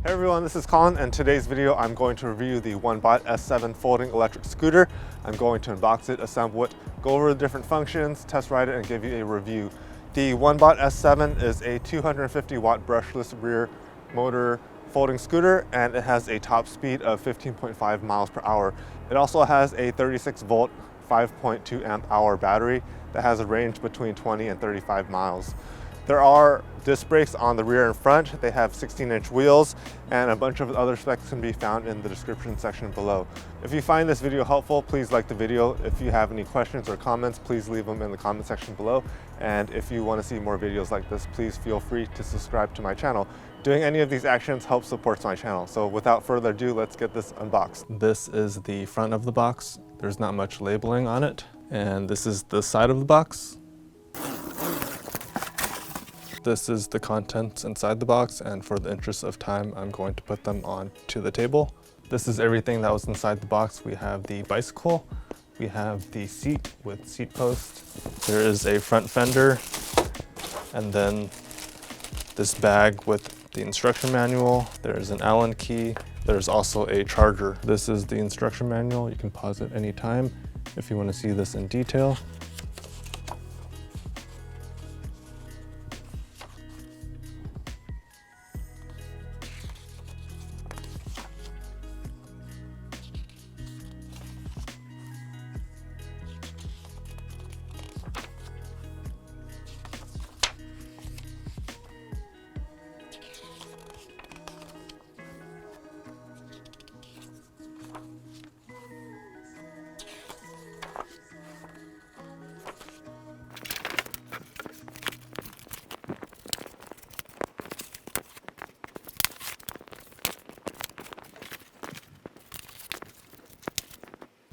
Hey everyone, this is Colin, and today's video I'm going to review the Onebot S2 folding electric scooter. I'm going to unbox it, assemble it, go over the different functions, test ride it, and give you a review. The Onebot S2 is a 250 watt brushless rear motor folding scooter, and it has a top speed of 15.5 miles per hour. It also has a 36 volt, 5.2 amp hour battery that has a range between 20 and 35 miles. There are disc brakes on the rear and front. They have 16-inch wheels, and a bunch of other specs can be found in the description section below. If you find this video helpful, please like the video. If you have any questions or comments, please leave them in the comment section below. And if you want to see more videos like this, please feel free to subscribe to my channel. Doing any of these actions helps support my channel. So without further ado, let's get this unboxed. This is the front of the box. There's not much labeling on it. And this is the side of the box. This is the contents inside the box, and for the interest of time, I'm going to put them onto the table. This is everything that was inside the box. We have the bicycle, we have the seat with seat post, there is a front fender, and then this bag with the instruction manual. There's an Allen key. There's also a charger. This is the instruction manual. You can pause it anytime if you want to see this in detail.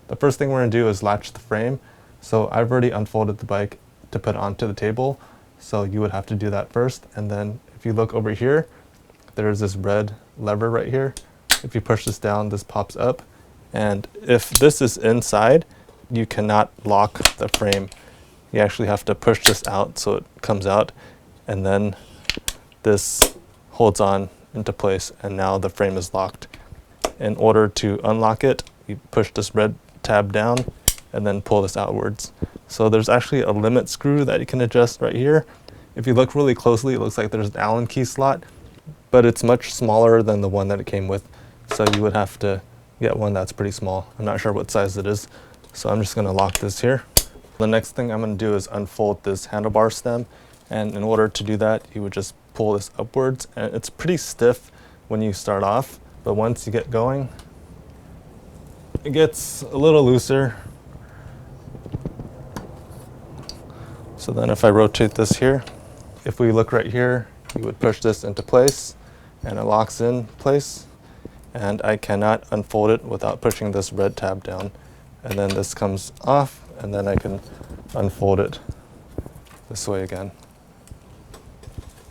The first thing we're going to do is latch the frame. So I've already unfolded the bike to put onto the table, so you would have to do that first. And then if you look over here, there's this red lever right here. If you push this down, this pops up. And if this is inside, you cannot lock the frame. You actually have to push this out so it comes out, and then this holds on into place, and now the frame is locked. In order to unlock it, you push this red tab down and then pull this outwards. So there's actually a limit screw that you can adjust right here. If you look really closely, it looks like there's an Allen key slot, but it's much smaller than the one that it came with. So you would have to get one that's pretty small. I'm not sure what size it is. So I'm just gonna lock this here. The next thing I'm gonna do is unfold this handlebar stem. And in order to do that, you would just pull this upwards. And it's pretty stiff when you start off, but once you get going, it gets a little looser. So then if I rotate this here, if we look right here, you would push this into place and it locks in place. And I cannot unfold it without pushing this red tab down. And then this comes off, and then I can unfold it this way again.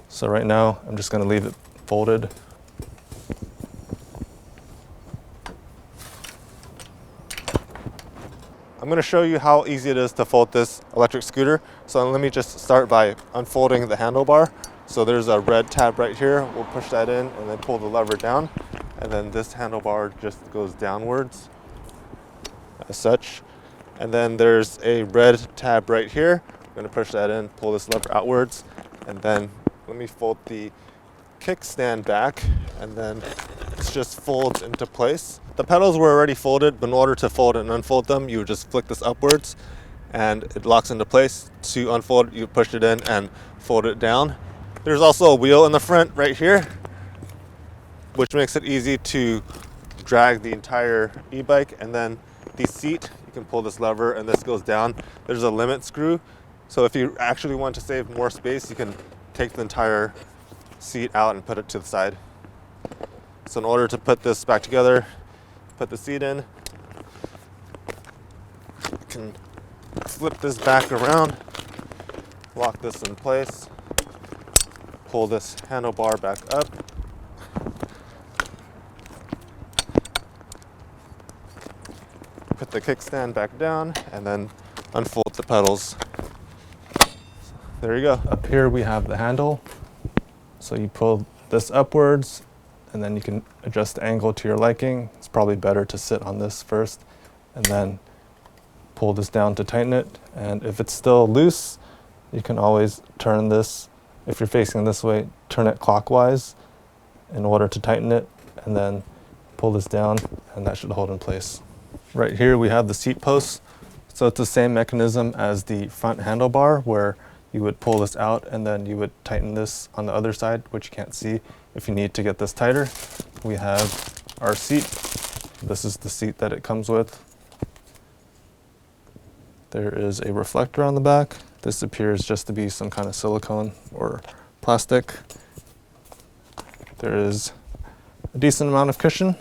So right now, I'm just gonna leave it folded. I'm going to show you how easy it is to fold this electric scooter. So let me just start by unfolding the handlebar. So there's a red tab right here. We'll push that in and then pull the lever down. And then this handlebar just goes downwards as such. And then there's a red tab right here. I'm going to push that in, pull this lever outwards. And then let me fold the kickstand back, and then it just folds into place. The pedals were already folded, but in order to fold and unfold them, you would just flick this upwards and it locks into place. To unfold, you push it in and fold it down. There's also a wheel in the front right here, which makes it easy to drag the entire e-bike. And then the seat, you can pull this lever and this goes down. There's a limit screw. So if you actually want to save more space, you can take the entire seat out and put it to the side. So in order to put this back together, put the seat in, you can flip this back around, lock this in place, pull this handlebar back up, put the kickstand back down, and then unfold the pedals. There you go. Up here we have the handle. So you pull this upwards and then you can adjust the angle to your liking. It's probably better to sit on this first and then pull this down to tighten it. And if it's still loose, you can always turn this, if you're facing this way, turn it clockwise in order to tighten it, and then pull this down, and that should hold in place. Right here we have the seat posts. So it's the same mechanism as the front handlebar, where you would pull this out and then you would tighten this on the other side, which you can't see if you need to get this tighter. We have our seat. This is the seat that it comes with. There is a reflector on the back. This appears just to be some kind of silicone or plastic. There is a decent amount of cushion.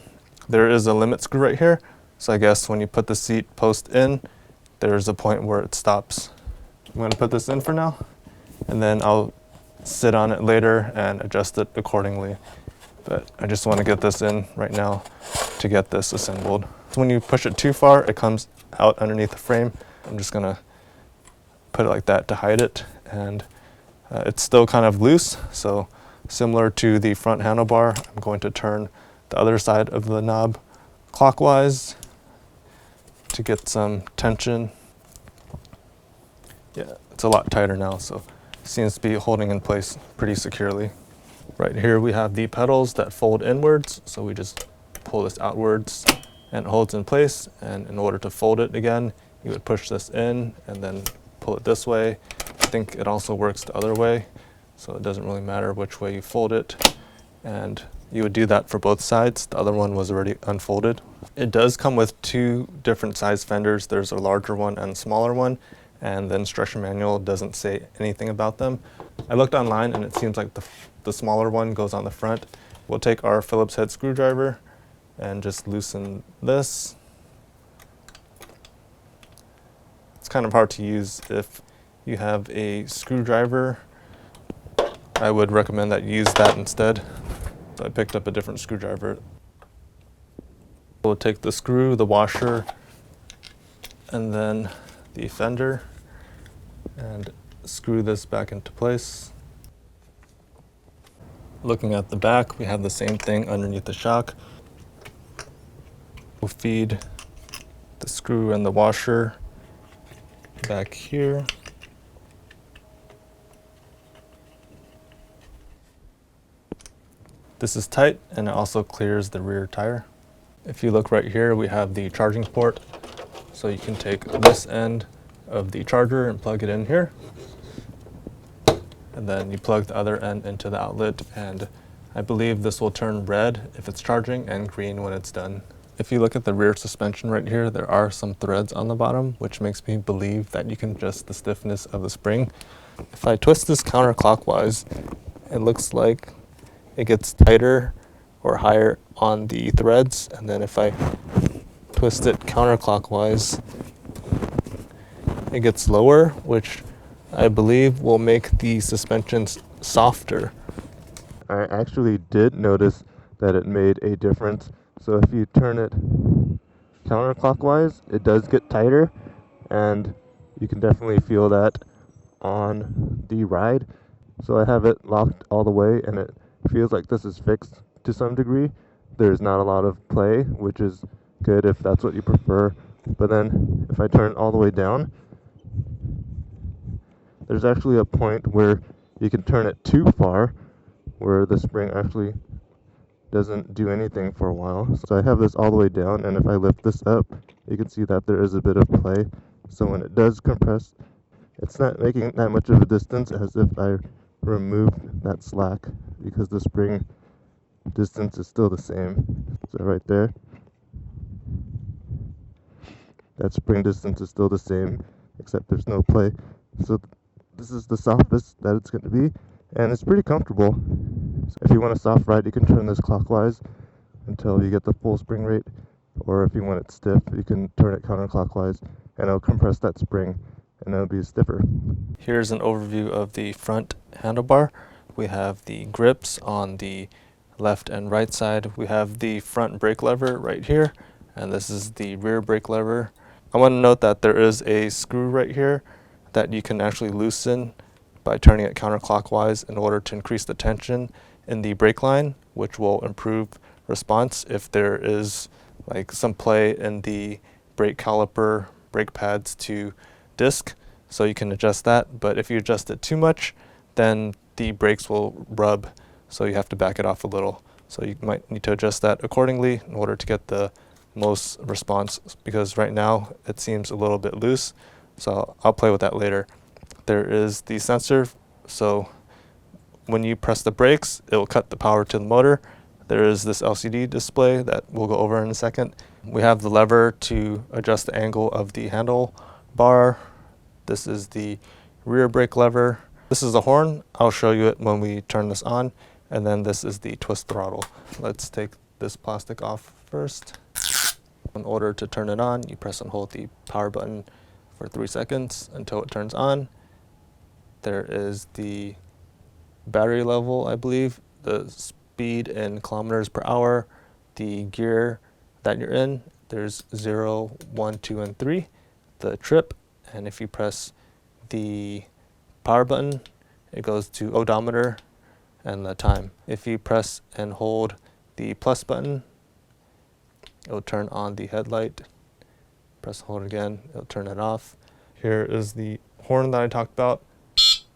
There is a limit screw right here. So I guess when you put the seat post in, there's a point where it stops. I'm going to put this in for now, and then I'll sit on it later and adjust it accordingly. But I just want to get this in right now to get this assembled. So when you push it too far, it comes out underneath the frame. I'm just going to put it like that to hide it, and it's still kind of loose. So similar to the front handlebar, I'm going to turn the other side of the knob clockwise to get some tension. Yeah, it's a lot tighter now, so it seems to be holding in place pretty securely. Right here we have the pedals that fold inwards, so we just pull this outwards and it holds in place. And in order to fold it again, you would push this in and then pull it this way. I think it also works the other way, so it doesn't really matter which way you fold it. And you would do that for both sides. The other one was already unfolded. It does come with two different size fenders. There's a larger one and a smaller one, and the instruction manual doesn't say anything about them. I looked online and it seems like the smaller one goes on the front. We'll take our Phillips head screwdriver and just loosen this. It's kind of hard to use if you have a screwdriver. I would recommend that you use that instead. So I picked up a different screwdriver. We'll take the screw, the washer, and then the fender, and screw this back into place. Looking at the back, we have the same thing underneath the shock. We'll feed the screw and the washer back here. This is tight, and it also clears the rear tire. If you look right here, we have the charging port. So you can take this end of the charger and plug it in here. And then you plug the other end into the outlet, and I believe this will turn red if it's charging and green when it's done. If you look at the rear suspension right here, there are some threads on the bottom, which makes me believe that you can adjust the stiffness of the spring. If I twist this counterclockwise, it looks like it gets tighter or higher on the threads, and then if I twist it counterclockwise, it gets lower, which I believe will make the suspensions softer. I actually did notice that it made a difference. So if you turn it counterclockwise, it does get tighter, and you can definitely feel that on the ride. So I have it locked all the way, and it feels like this is fixed to some degree. There's not a lot of play, which is good if that's what you prefer. But then if I turn it all the way down, there's actually a point where you can turn it too far, where the spring actually doesn't do anything for a while. So I have this all the way down, and if I lift this up, you can see that there is a bit of play. So when it does compress, it's not making that much of a distance as if I removed that slack, because the spring distance is still the same. So right there, that spring distance is still the same, except there's no play. So this is the softest that it's going to be, and it's pretty comfortable. So if you want a soft ride, you can turn this clockwise until you get the full spring rate, or if you want it stiff, you can turn it counterclockwise, and it'll compress that spring, and it'll be stiffer. Here's an overview of the front handlebar. We have the grips on the left and right side. We have the front brake lever right here, and this is the rear brake lever. I want to note that there is a screw right here that you can actually loosen by turning it counterclockwise in order to increase the tension in the brake line, which will improve response if there is like some play in the brake caliper, brake pads to disc. So you can adjust that, but if you adjust it too much, then the brakes will rub, so you have to back it off a little. So you might need to adjust that accordingly in order to get the most response, because right now it seems a little bit loose. So I'll play with that later. There is the sensor, so when you press the brakes, it will cut the power to the motor. There is this LCD display that we'll go over in a second. We have the lever to adjust the angle of the handle bar. This is the rear brake lever. This is the horn. I'll show you it when we turn this on. And then this is the twist throttle. Let's take this plastic off first. In order to turn it on, you press and hold the power button for 3 seconds until it turns on. There is the battery level, I believe, the speed in kilometers per hour, the gear that you're in. There's 0, 1, 2, and 3, the trip. And if you press the power button, it goes to odometer and the time. If you press and hold the plus button, it'll turn on the headlight. Press and hold it again, it'll turn it off. Here is the horn that I talked about.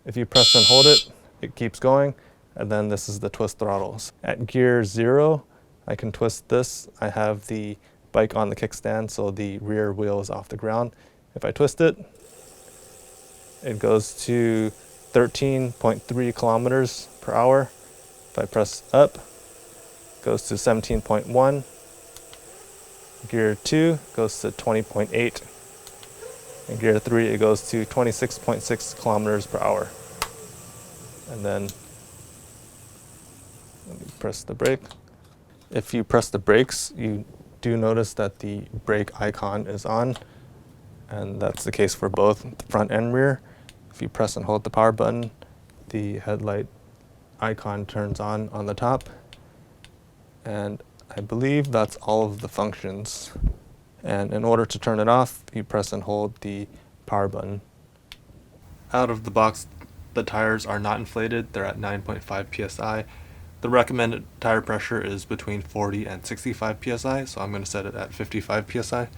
If you press and hold it, it keeps going. And then this is the twist throttles. At gear 0, I can twist this. I have the bike on the kickstand, so the rear wheel is off the ground. If I twist it, it goes to 13.3 kilometers per hour. If I press up, it goes to 17.1. Gear 2 goes to 20.8. In gear 3, it goes to 26.6 kilometers per hour. And then let me press the brake. If you press the brakes, you do notice that the brake icon is on, and that's the case for both the front and rear. If you press and hold the power button, the headlight icon turns on the top, and I believe that's all of the functions. And in order to turn it off, you press and hold the power button. Out of the box, the tires are not inflated. They're at 9.5 psi. The recommended tire pressure is between 40 and 65 psi, so I'm going to set it at 55 psi.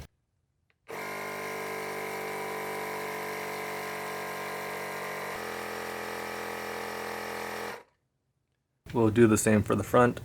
We'll do the same for the front.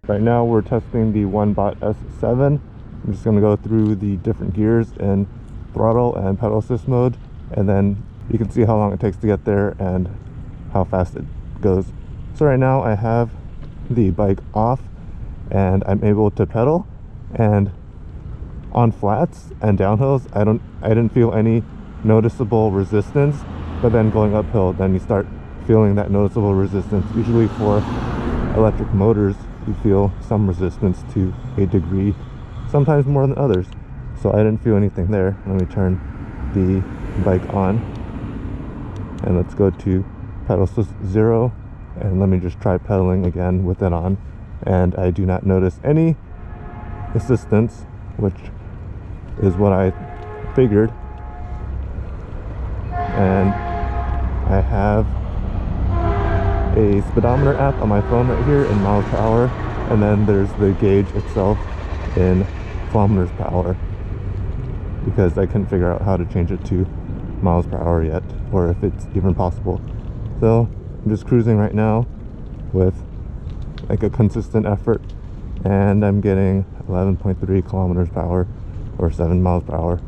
Right now we're testing the Onebot S2. I'm just going to go through the different gears in throttle and pedal assist mode, and then you can see how long it takes to get there and how fast it goes. So right now I have the bike off and I'm able to pedal, and on flats and downhills I didn't feel any noticeable resistance, but then going uphill, then you start feeling that noticeable resistance. Usually for electric motors, you feel some resistance to a degree, sometimes more than others. So I didn't feel anything there. Let me turn the bike on, and let's go to pedal assist 0, and let me just try pedaling again with it on, and I do not notice any assistance, which is what I figured. And I have a speedometer app on my phone right here in miles per hour, and then there's the gauge itself in kilometers per hour, because I couldn't figure out how to change it to miles per hour yet, or if it's even possible. So I'm just cruising right now with like a consistent effort, and I'm getting 11.3 kilometers per hour, or 7 miles per hour.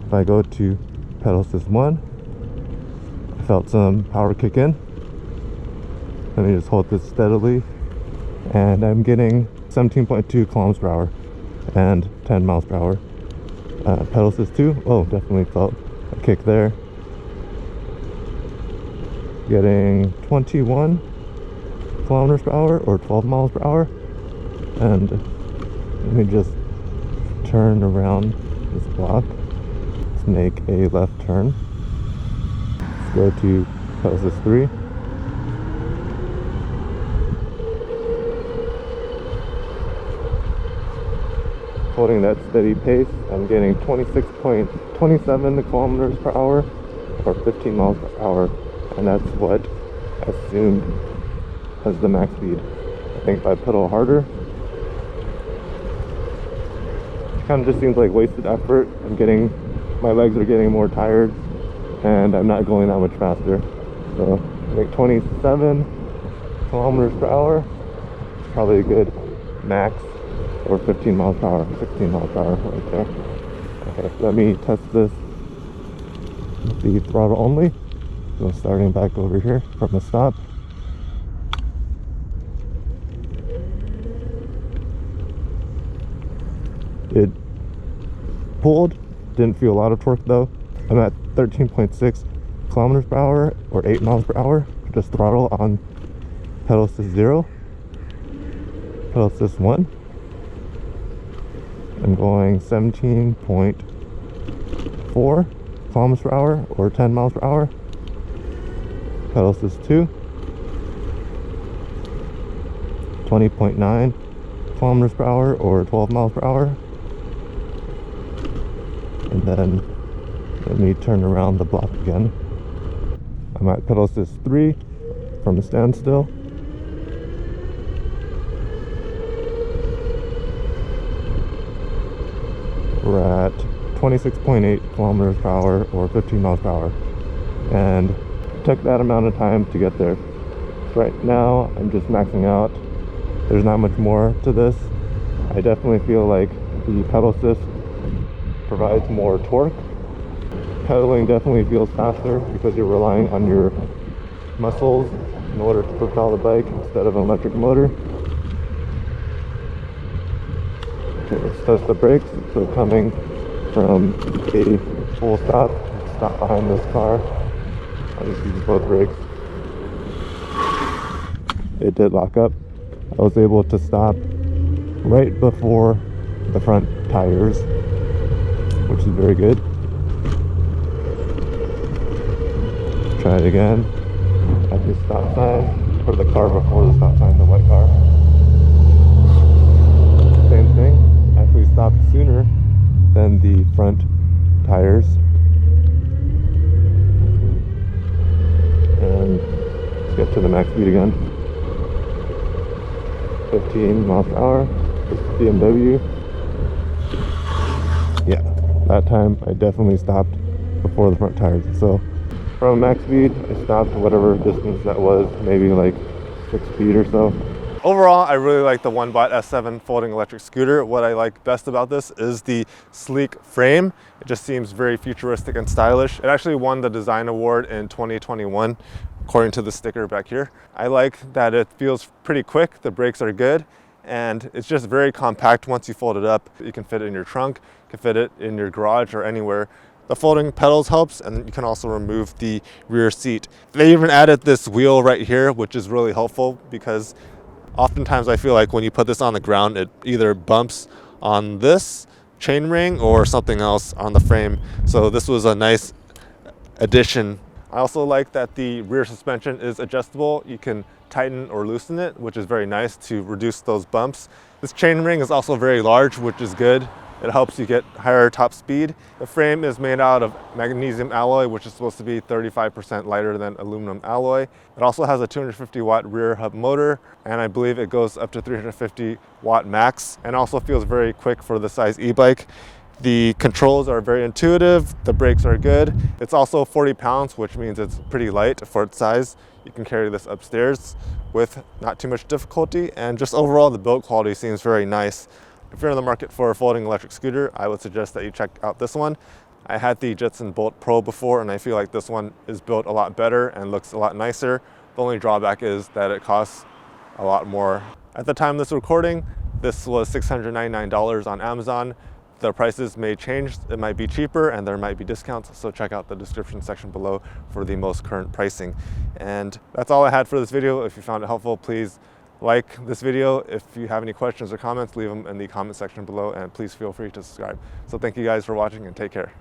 If I go to pedal assist 1, I felt some power kick in. Let me just hold this steadily, and I'm getting 17.2 kilometers per hour. and 10 miles per hour. Pedal assist 2, oh, definitely felt a kick there. Getting 21 kilometers per hour or 12 miles per hour. And let me just turn around this block. Let's make a left turn. Let's go to pedal assist 3. Holding that steady pace, I'm getting 26.27 kilometers per hour or 15 miles per hour, and that's what I assumed as the max speed. I think if I pedal harder, it kind of just seems like wasted effort. My legs are getting more tired, and I'm not going that much faster. So I think 27 kilometers per hour is probably a good max. Or 15 miles per hour, 16 miles per hour right there. Okay, let me test this with the throttle only. So starting back over here from the stop. It pulled, didn't feel a lot of torque though. I'm at 13.6 kilometers per hour or 8 miles per hour. Just throttle on pedal assist 0, pedal assist 1. I'm going 17.4 kilometers per hour or 10 miles per hour. Pedal assist 2. 20.9 kilometers per hour or 12 miles per hour. And then let me turn around the block again. I'm at pedal assist 3 from a standstill. We're at 26.8 kilometers per hour or 15 miles per hour, and it took that amount of time to get there. So right now I'm just maxing out. There's not much more to this. I definitely feel like the pedal assist provides more torque. Pedaling definitely feels faster because you're relying on your muscles in order to propel the bike instead of an electric motor. Let's test the brakes. So coming from a full stop behind this car, I'll just use both brakes. It did lock up. I was able to stop right before the front tires, which is very good. Try it again at the stop sign, or the car before the stop sign, the white car. Same thing. Actually stopped sooner than the front tires. And let's get to the max speed again. 15 miles per hour. This is BMW. Yeah, that time I definitely stopped before the front tires. So from max speed, I stopped whatever distance that was, maybe like 6 feet or so. Overall, I really like the Onebot S2 folding electric scooter. What I like best about this is the sleek frame. It just seems very futuristic and stylish. It actually won the design award in 2021, according to the sticker back here. I like that it feels pretty quick, the brakes are good, and it's just very compact once you fold it up. You can fit it in your trunk, you can fit it in your garage or anywhere. The folding pedals helps, and you can also remove the rear seat. They even added this wheel right here, which is really helpful because oftentimes I feel like when you put this on the ground, it either bumps on this chain ring or something else on the frame. So this was a nice addition. I also like that the rear suspension is adjustable. You can tighten or loosen it, which is very nice to reduce those bumps. This chain ring is also very large, which is good. It helps you get higher top speed. The frame is made out of magnesium alloy, which is supposed to be 35% lighter than aluminum alloy. It also has a 250 watt rear hub motor, and I believe it goes up to 350 watt max, and also feels very quick for the size e-bike. The controls are very intuitive, the brakes are good. It's also 40 pounds, which means it's pretty light for its size. You can carry this upstairs with not too much difficulty, and just overall the build quality seems very nice. If you're in the market for a folding electric scooter, I would suggest that you check out this one. I had the Jetson Bolt Pro before, and I feel like this one is built a lot better and looks a lot nicer. The only drawback is that it costs a lot more. At the time of this recording, This was $699 on Amazon. The prices may change, it might be cheaper, and there might be discounts, so check out the description section below for the most current pricing. And that's all I had for this video. If you found it helpful, please like this video. If you have any questions or comments, leave them in the comment section below, and please feel free to subscribe. So thank you guys for watching, and take care.